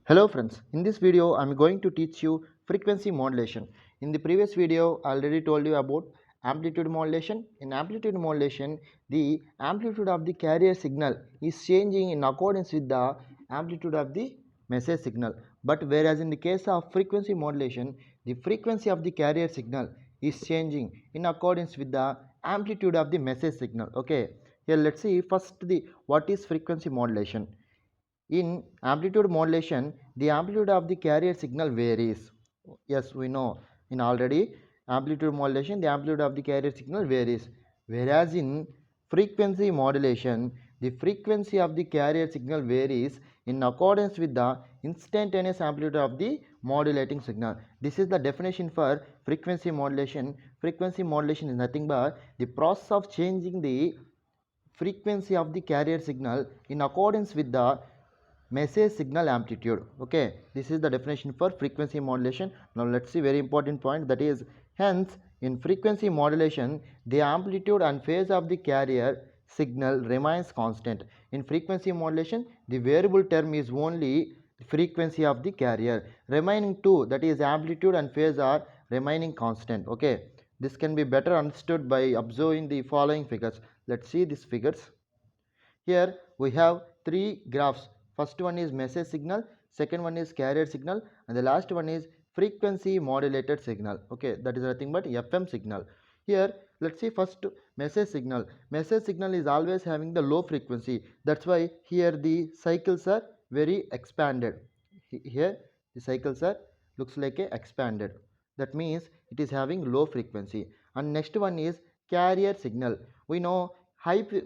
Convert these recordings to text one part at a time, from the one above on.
Hello friends, in this video I am going to teach you frequency modulation. In the previous video I already told you about amplitude modulation. In amplitude modulation, the amplitude of the carrier signal is changing in accordance with the amplitude of the message signal. But whereas in the case of frequency modulation, the frequency of the carrier signal is changing in accordance with the amplitude of the message signal. Okay, here let's see first the what is frequency modulation. In amplitude modulation, the amplitude of the carrier signal varies. Yes, we know in already amplitude modulation, the amplitude of the carrier signal varies. Whereas in frequency modulation, the frequency of the carrier signal varies in accordance with the instantaneous amplitude of the modulating signal. This is the definition for frequency modulation. Frequency modulation is nothing but the process of changing the frequency of the carrier signal in accordance with the message signal amplitude. Okay, this is the definition for frequency modulation. Now let's see very important point, that is, hence in frequency modulation the amplitude and phase of the carrier signal remains constant. In frequency modulation the variable term is only frequency of the carrier, remaining two, that is amplitude and phase, are remaining constant. Okay, this can be better understood by observing the following figures. Let's see these figures. Here we have three graphs. First one is message signal, second one is carrier signal, and the last one is frequency modulated signal. Okay, that is nothing but FM signal. Here let's see first message signal. Message signal is always having the low frequency. That's why here the cycles are very expanded. Here the cycles are looks like a expanded. That means it is having low frequency. And next one is carrier signal. We know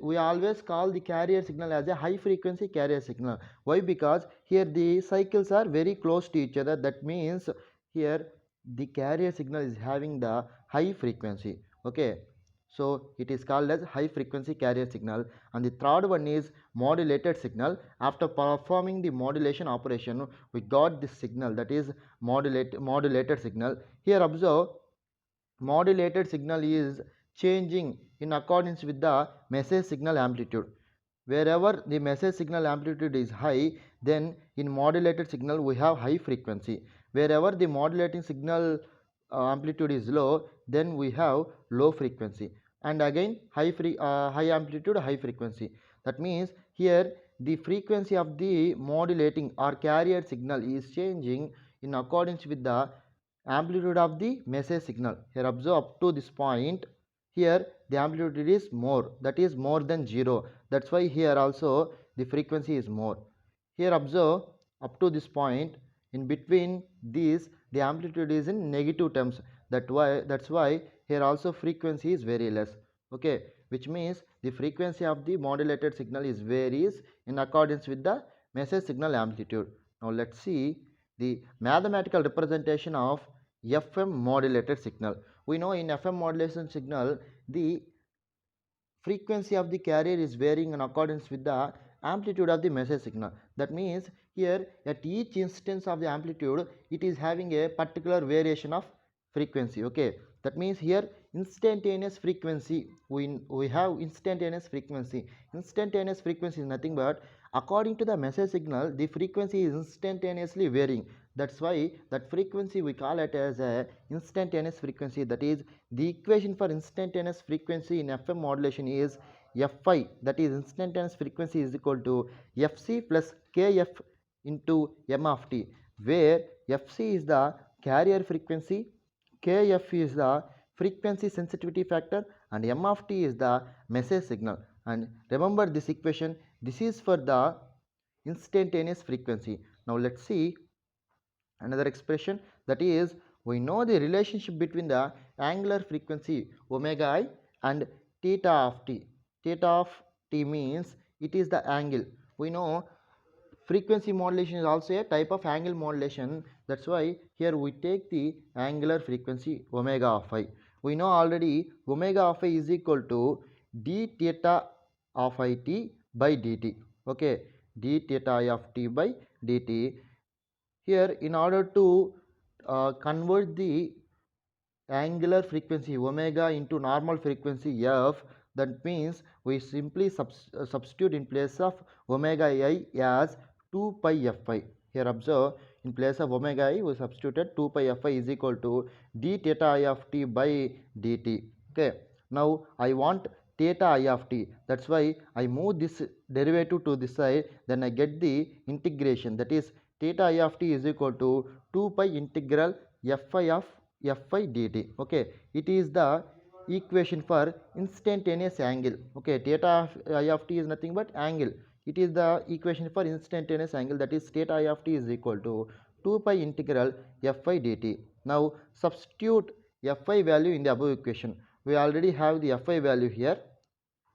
we always call the carrier signal as a high frequency carrier signal. Why? Because here the cycles are very close to each other. That means here the carrier signal is having the high frequency. Okay, so it is called as high frequency carrier signal. And the third one is modulated signal. After performing the modulation operation, we got this signal, that is modulated signal. Here observe, modulated signal is changing in accordance with the message signal amplitude. Wherever the message signal amplitude is high, then in modulated signal we have high frequency. Wherever the modulating signal amplitude is low, then we have low frequency. And again high amplitude, high frequency. That means here the frequency of the modulating or carrier signal is changing in accordance with the amplitude of the message signal. Here observe up to this point, here the amplitude is more, that is more than 0. That's why here also the frequency is more. Here observe up to this point, in between these the amplitude is in negative terms. That's why here also frequency is very less. Okay, which means the frequency of the modulated signal is varies in accordance with the message signal amplitude. Now let's see the mathematical representation of FM modulated signal. We know in FM modulation signal the frequency of the carrier is varying in accordance with the amplitude of the message signal. That means here at each instance of the amplitude it is having a particular variation of frequency. Okay, that means here instantaneous frequency, we have instantaneous frequency. Instantaneous frequency is nothing but according to the message signal the frequency is instantaneously varying. That's why that frequency we call it as a instantaneous frequency. That is, the equation for instantaneous frequency in FM modulation is Fi, that is instantaneous frequency is equal to Fc plus Kf into m of t, where Fc is the carrier frequency, Kf is the frequency sensitivity factor, and m of t is the message signal. And remember this equation, this is for the instantaneous frequency. Now let's see another expression, that is, we know the relationship between the angular frequency omega I and theta of t. Theta of t means it is the angle. We know frequency modulation is also a type of angle modulation. That's why here we take the angular frequency omega of I. We know already omega of I is equal to d theta of it by dt. Okay, d theta I of t by dt. Here in order to convert the angular frequency omega into normal frequency f, that means we simply substitute in place of omega I as 2 pi fi. Here observe, in place of omega I we substituted 2 pi fi is equal to d theta I of t by dt. Okay. Now I want theta I of t. That's why I move this derivative to this side. Then I get the integration. That is theta I of t is equal to 2 pi integral fi of fi dt. Okay. It is the equation for instantaneous angle. Okay. Theta I of t is nothing but angle. It is the equation for instantaneous angle, that is theta I of t is equal to 2 pi integral fi dt. Now substitute fi value in the above equation. We already have the fi value here.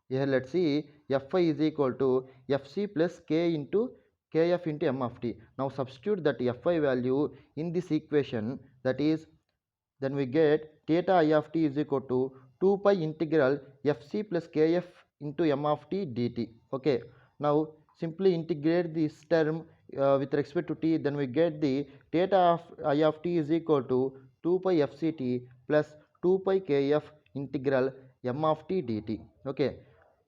Here let's see, fi is equal to fc plus k into kf into m of t. Now substitute that fi value in this equation, that is, then we get theta I of t is equal to 2 pi integral fc plus kf into m of t dt. Okay. Now simply integrate this term with respect to t, then we get the theta of I of t is equal to 2 pi fct plus 2 pi kf integral m of t dt. Okay.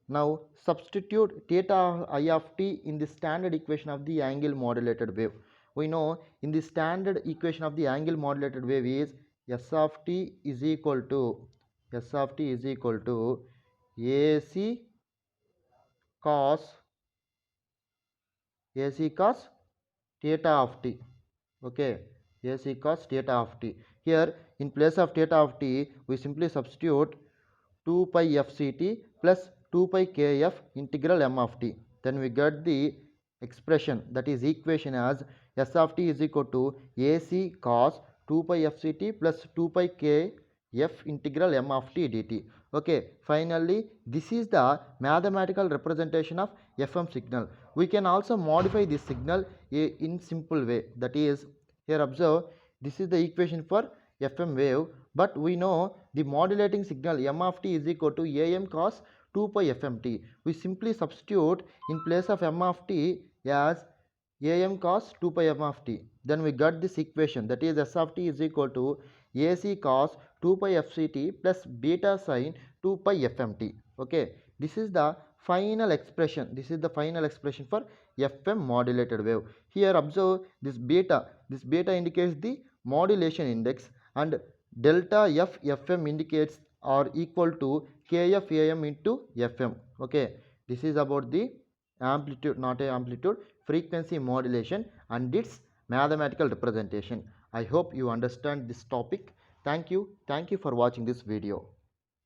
Now substitute theta I of t in the standard equation of the angle modulated wave. We know in the standard equation of the angle modulated wave is s of t is equal to AC cos theta of t. Okay, AC cos theta of t. Here in place of theta of t we simply substitute 2 pi fct plus 2 pi kf integral m of t. Then we get the expression, that is equation, as s of t is equal to AC cos 2 pi fct plus 2 pi kf integral m of t dt. Okay, finally this is the mathematical representation of FM signal. We can also modify this signal in simple way, that is, here observe, this is the equation for FM wave, but we know the modulating signal m of t is equal to am cos 2 pi fmt. We simply substitute in place of m of t as am cos 2 pi m of t. Then we got this equation, that is s of t is equal to ac cos 2 pi fct plus beta sin 2 pi fmt. Okay, this is the final expression. This is the final expression for FM modulated wave. Here observe this beta. This beta indicates the modulation index, and delta f fm indicates are equal to kf am into fm. Okay, this is about the amplitude, not a amplitude, frequency modulation and its mathematical representation. I hope you understand this topic. Thank you for watching this video.